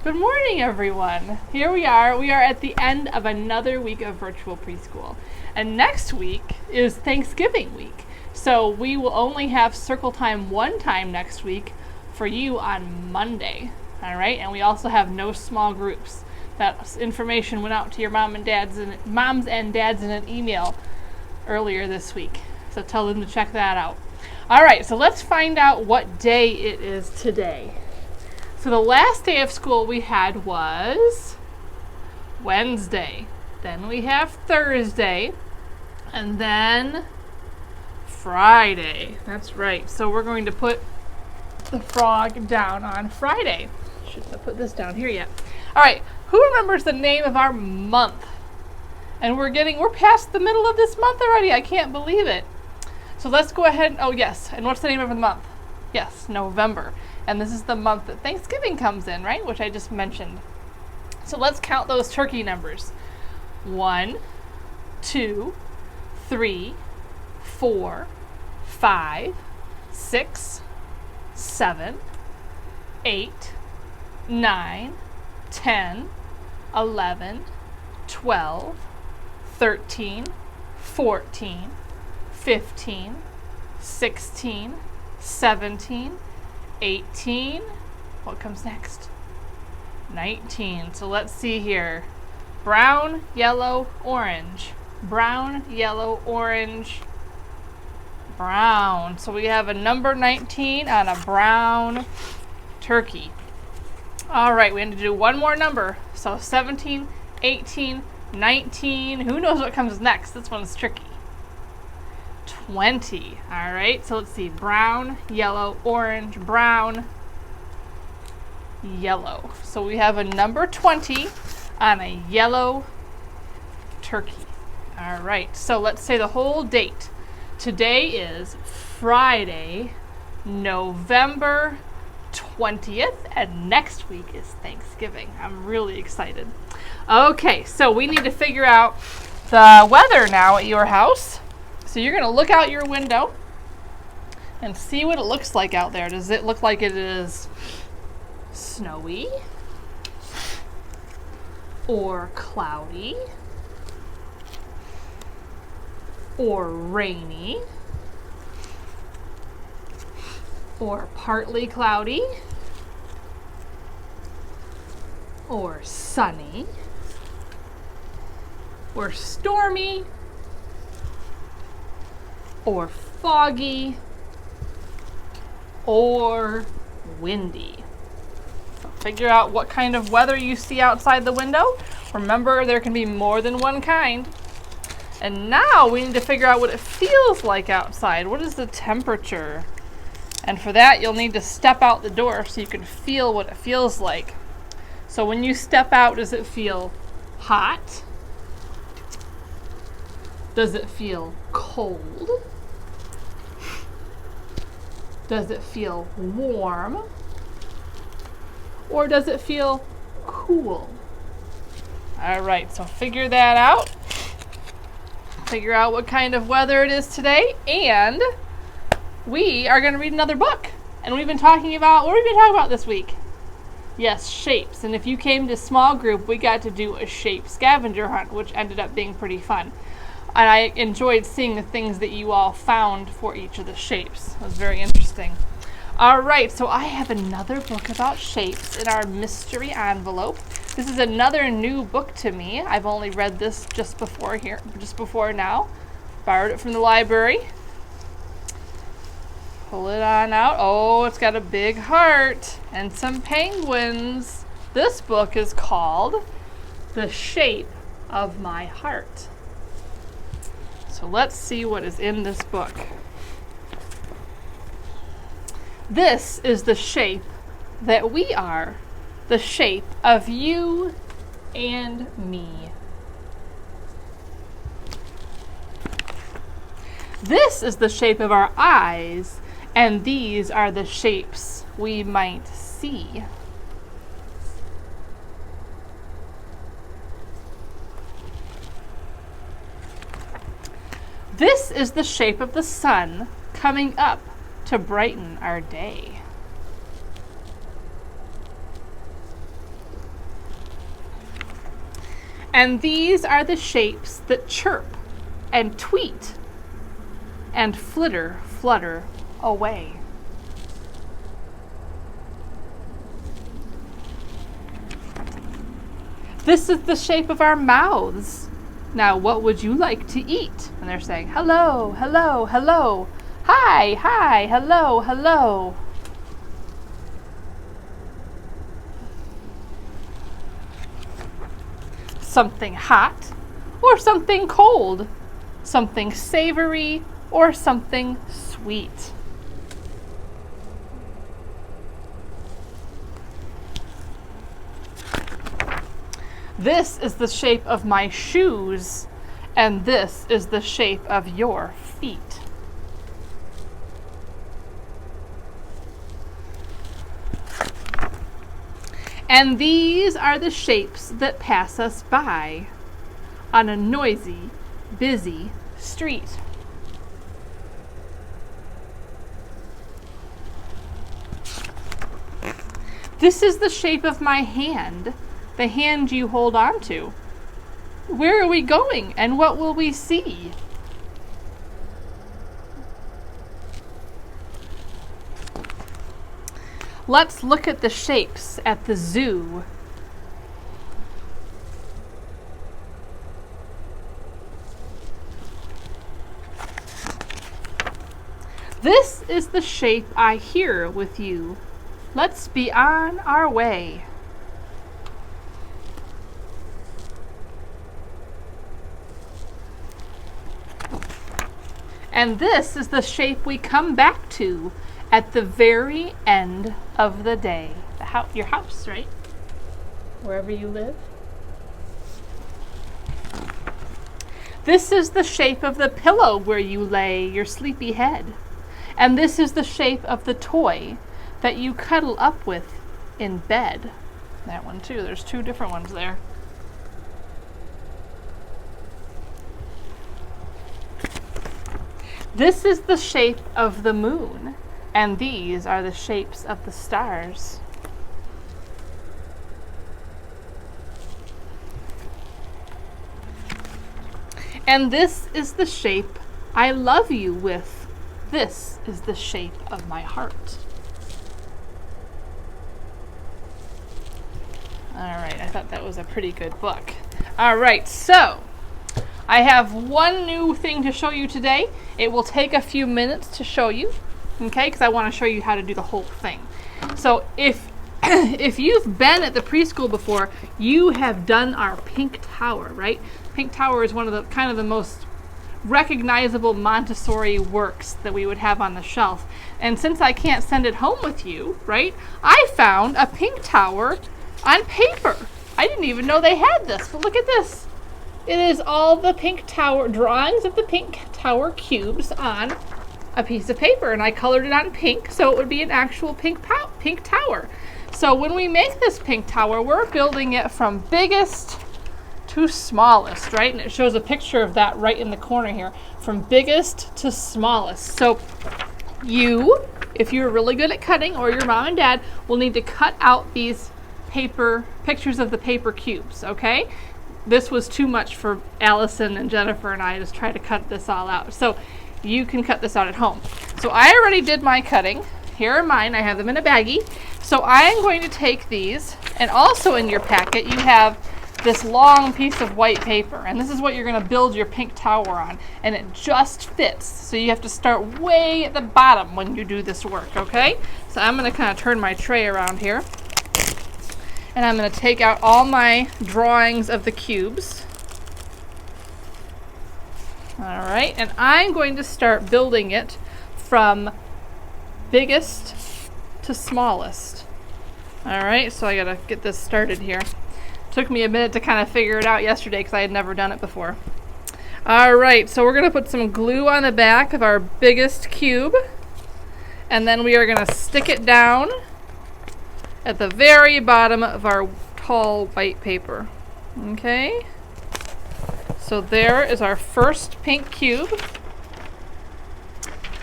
Good morning, everyone. Here we are. We are at the end of another week of virtual preschool. And next week is Thanksgiving week. So we will only have circle time one time next week for you on Monday. All right? And we also have no small groups. That information went out to your moms and dads in an email earlier this week. So tell them to check that out. All right, so let's find out what day it is today. So the last day of school we had was Wednesday. Then we have Thursday. And then Friday. That's right. So we're going to put the frog down on Friday. Shouldn't have put this down here yet. All right. Who remembers the name of our month? And we're past the middle of this month already. I can't believe it. So let's go ahead. Oh, yes. And what's the name of the month? Yes, November. And this is the month that Thanksgiving comes in, right? Which I just mentioned. So let's count those turkey numbers. 1, 2, 3, 4, 5, 6, 7, 8, 9, 10, 11, 12, 13, 14, 15, 16, 17, 18, what comes next? 19. So let's see here. Brown, yellow, orange. Brown, yellow, orange, brown. So we have a number 19 on a brown turkey. All right, we have to do one more number. So 17, 18, 19. Who knows what comes next? This one's tricky. 20. All right, so let's see. Brown, yellow, orange, brown, yellow. So we have a number 20 on a yellow turkey. All right, so let's say the whole date. Today is Friday, November 20th, and next week is Thanksgiving. I'm really excited. Okay, so we need to figure out the weather now at your house. So you're going to look out your window and see what it looks like out there. Does it look like it is snowy or cloudy or rainy or partly cloudy or sunny or stormy or foggy or windy? So figure out what kind of weather you see outside the window. Remember, there can be more than one kind. And now we need to figure out what it feels like outside. What is the temperature? And for that, you'll need to step out the door so you can feel what it feels like. So when you step out, does it feel hot? Does it feel cold? Does it feel warm? Or does it feel cool? All right, so figure that out. Figure out what kind of weather it is today. And we are going to read another book. And we've been talking about, what have we been talking about this week? Yes, shapes. And if you came to small group, we got to do a shape scavenger hunt, which ended up being pretty fun. And I enjoyed seeing the things that you all found for each of the shapes. It was very interesting. All right, so I have another book about shapes in our mystery envelope. This is another new book to me. I've only read this just before now. Borrowed it from the library. Pull it on out. Oh, it's got a big heart and some penguins. This book is called The Shape of My Heart. So let's see what is in this book. This is the shape that we are, the shape of you and me. This is the shape of our eyes, and these are the shapes we might see. This is the shape of the sun coming up to brighten our day. And these are the shapes that chirp and tweet and flutter away. This is the shape of our mouths. Now, what would you like to eat? And they're saying, hello, hello, hello. Hi, hi, hello, hello. Something hot or something cold. Something savory or something sweet. This is the shape of my shoes, and this is the shape of your feet. And these are the shapes that pass us by on a noisy, busy street. This is the shape of my hand, the hand you hold on to. Where are we going and what will we see? Let's look at the shapes at the zoo. This is the shape I hear with you. Let's be on our way. And this is the shape we come back to at the very end of the day. Your house, right? Wherever you live. This is the shape of the pillow where you lay your sleepy head. And this is the shape of the toy that you cuddle up with in bed. That one too, there's two different ones there. This is the shape of the moon, and these are the shapes of the stars. And this is the shape I love you with. This is the shape of my heart. All right, I thought that was a pretty good book. All right, so I have one new thing to show you today. It will take a few minutes to show you, okay, because I want to show you how to do the whole thing. So if you've been at the preschool before, you have done our pink tower, right? Pink tower is one of the kind of the most recognizable Montessori works that we would have on the shelf. And since I can't send it home with you, right, I found a pink tower on paper. I didn't even know they had this, but look at this. It is all the pink tower, drawings of the pink tower cubes on a piece of paper, and I colored it on pink so it would be an actual pink tower. So when we make this pink tower, we're building it from biggest to smallest, right? And it shows a picture of that right in the corner here, from biggest to smallest. So you, if you're really good at cutting, or your mom and dad, will need to cut out these pictures of the paper cubes, okay? This was too much for Allison and Jennifer and I to try to cut this all out. So you can cut this out at home. So I already did my cutting. Here are mine. I have them in a baggie. So I am going to take these, and also in your packet you have this long piece of white paper, and this is what you're going to build your pink tower on, and it just fits. So you have to start way at the bottom when you do this work, okay? So I'm going to kind of turn my tray around here. And I'm going to take out all my drawings of the cubes. All right, and I'm going to start building it from biggest to smallest. All right, so I got to get this started here. Took me a minute to kind of figure it out yesterday because I had never done it before. All right, so we're going to put some glue on the back of our biggest cube, and then we are going to stick it down at the very bottom of our tall white paper. Okay, so there is our first pink cube,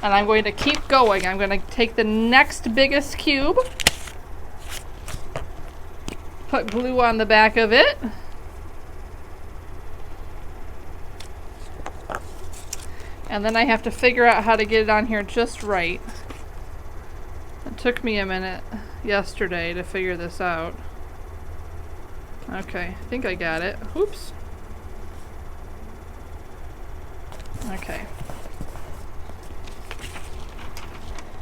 and I'm going to keep going. I'm going to take the next biggest cube, put glue on the back of it, And then I have to figure out how to get it on here just right. It took me a minute yesterday to figure this out. Okay, I think I got it. Oops. Okay.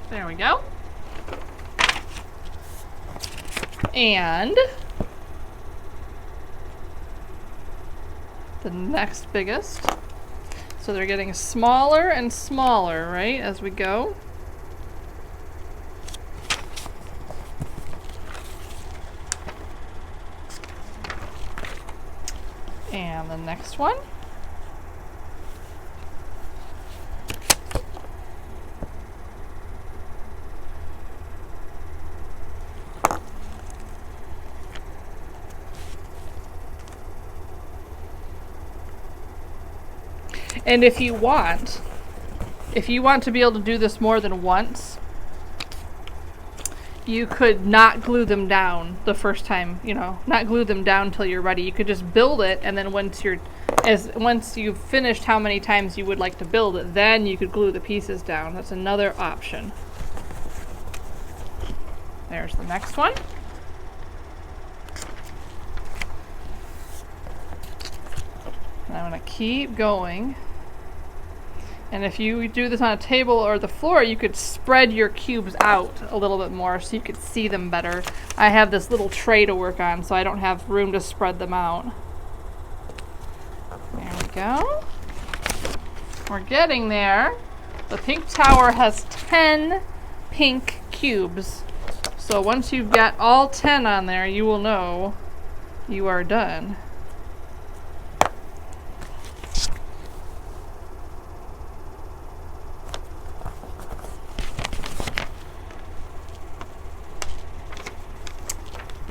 There we go. And the next biggest. So they're getting smaller and smaller, right, as we go. And the next one. And if you want to be able to do this more than once, you could not glue them down the first time, not glue them down until you're ready. You could just build it, and then once you've finished how many times you would like to build it, then you could glue the pieces down. That's another option. There's the next one. And I'm going to keep going. And if you do this on a table or the floor, you could spread your cubes out a little bit more so you could see them better. I have this little tray to work on, so I don't have room to spread them out. There we go. We're getting there. The pink tower has 10 pink cubes. So once you've got all 10 on there, you will know you are done.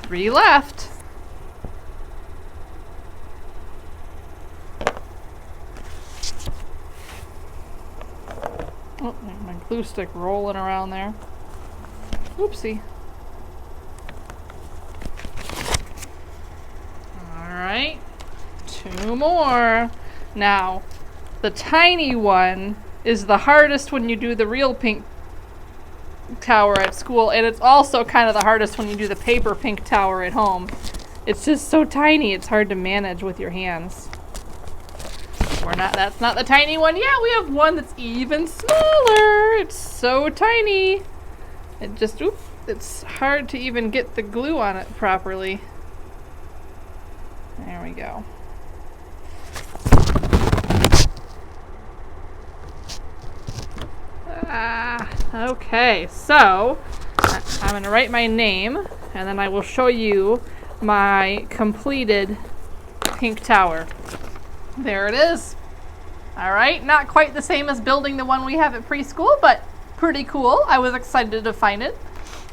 Three left. Oh, there's my glue stick rolling around there. Oopsie. Alright, 2 more. Now, the tiny one is the hardest when you do the real pink tower at school, and it's also kind of the hardest when you do the paper pink tower at home. It's just so tiny, it's hard to manage with your hands. That's not the tiny one yet. We have one that's even smaller. It's so tiny. It's hard to even get the glue on it properly. There we go. Okay, so I'm going to write my name, and then I will show you my completed pink tower. There it is. All right, not quite the same as building the one we have at preschool, but pretty cool. I was excited to find it.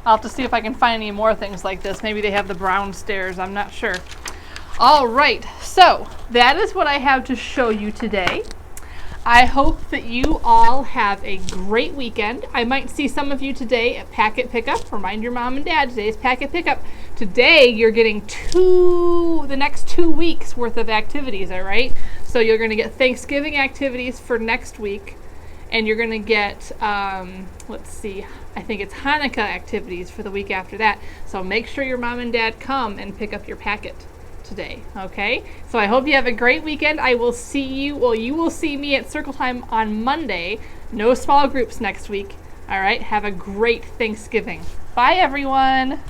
I'll have to see if I can find any more things like this. Maybe they have the brown stairs, I'm not sure. All right, so that is what I have to show you today. I hope that you all have a great weekend. I might see some of you today at packet pickup. Remind your mom and dad, today's packet pickup. Today you're getting the next 2 weeks worth of activities, all right? So you're going to get Thanksgiving activities for next week, and you're going to get, let's see, I think it's Hanukkah activities for the week after that. So make sure your mom and dad come and pick up your packet today, okay? So I hope you have a great weekend. I will see you, well, you will see me at Circle Time on Monday. No small groups next week. All right, have a great Thanksgiving. Bye, everyone.